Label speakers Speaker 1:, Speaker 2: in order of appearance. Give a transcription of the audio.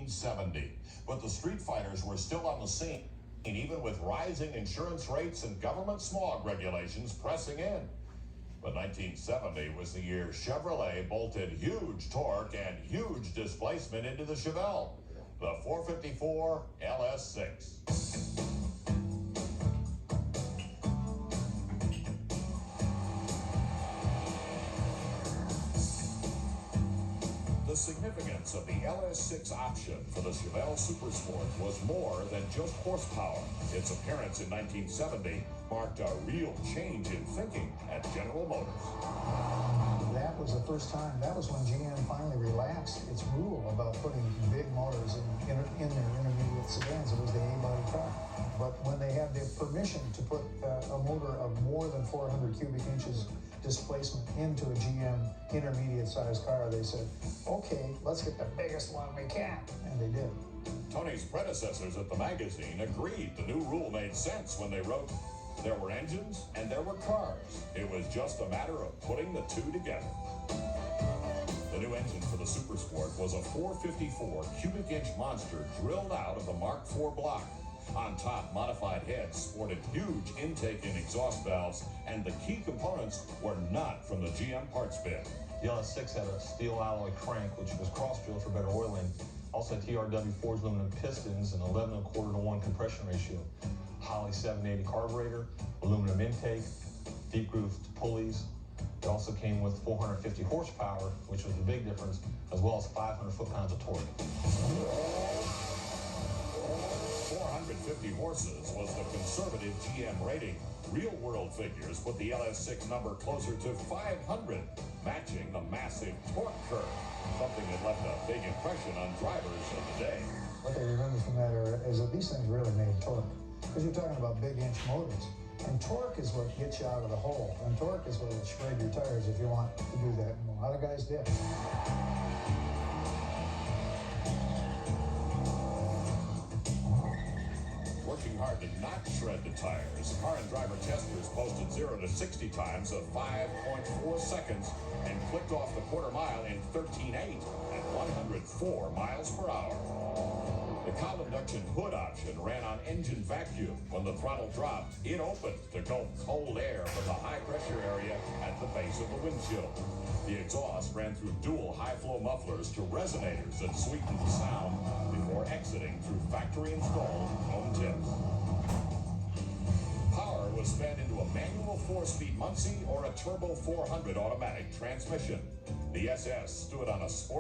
Speaker 1: 1970. But the street fighters were still on the scene, even with rising insurance rates and government smog regulations pressing in. But 1970 was the year Chevrolet bolted huge torque and huge displacement into the Chevelle, the 454 LS6. The significance of the LS6 option for the Chevelle Supersport was more than just horsepower. Its appearance in 1970 marked a real change in thinking at General Motors.
Speaker 2: That was the first time, that was when GM finally relaxed its rule about putting big motors in their intermediate sedans. It was the A-body car. But when they had the permission to put a motor of more than 400 cubic inches displacement into a GM intermediate-sized car, they said, okay, let's get the biggest one we can, and they did.
Speaker 1: Tony's predecessors at the magazine agreed the new rule made sense when they wrote, there were engines and there were cars. It was just a matter of putting the two together. The new engine for the Supersport was a 454 cubic inch monster drilled out of the Mark IV block. On top, modified heads sported huge intake and exhaust valves, and the key components were not from the GM parts bin.
Speaker 3: The LS6 had a steel alloy crank, which was cross-drilled for better oiling. Also had TRW forged aluminum pistons and 11 1/4 to 1 compression ratio. Holley 780 carburetor, aluminum intake, deep grooved pulleys. It also came with 450 horsepower, which was the big difference, as well as 500 foot-pounds of torque.
Speaker 1: 450 horses was the conservative GM rating. Real-world figures put the LS6 number closer to 500, matching the massive torque curve, something that left a big impression on drivers of the day.
Speaker 2: What they remember from that era is that these things really made torque. Because you're talking about big inch motors. And torque is what gets you out of the hole. And torque is what will shred your tires if you want to do that. And a lot of guys did.
Speaker 1: Working hard to not shred the tires, car and driver testers posted 0 to 60 times of 5.4 seconds and clicked off the quarter mile in 13.8 at 104 miles per hour. The cowl induction hood option ran on engine vacuum. When the throttle dropped, it opened to gulp cold air from the high-pressure area at the base of the windshield. The exhaust ran through dual high-flow mufflers to resonators that sweetened the sound before exiting through factory-installed foam tips. Power was fed into a manual 4-speed Muncie or a turbo 400 automatic transmission. The SS stood on a sport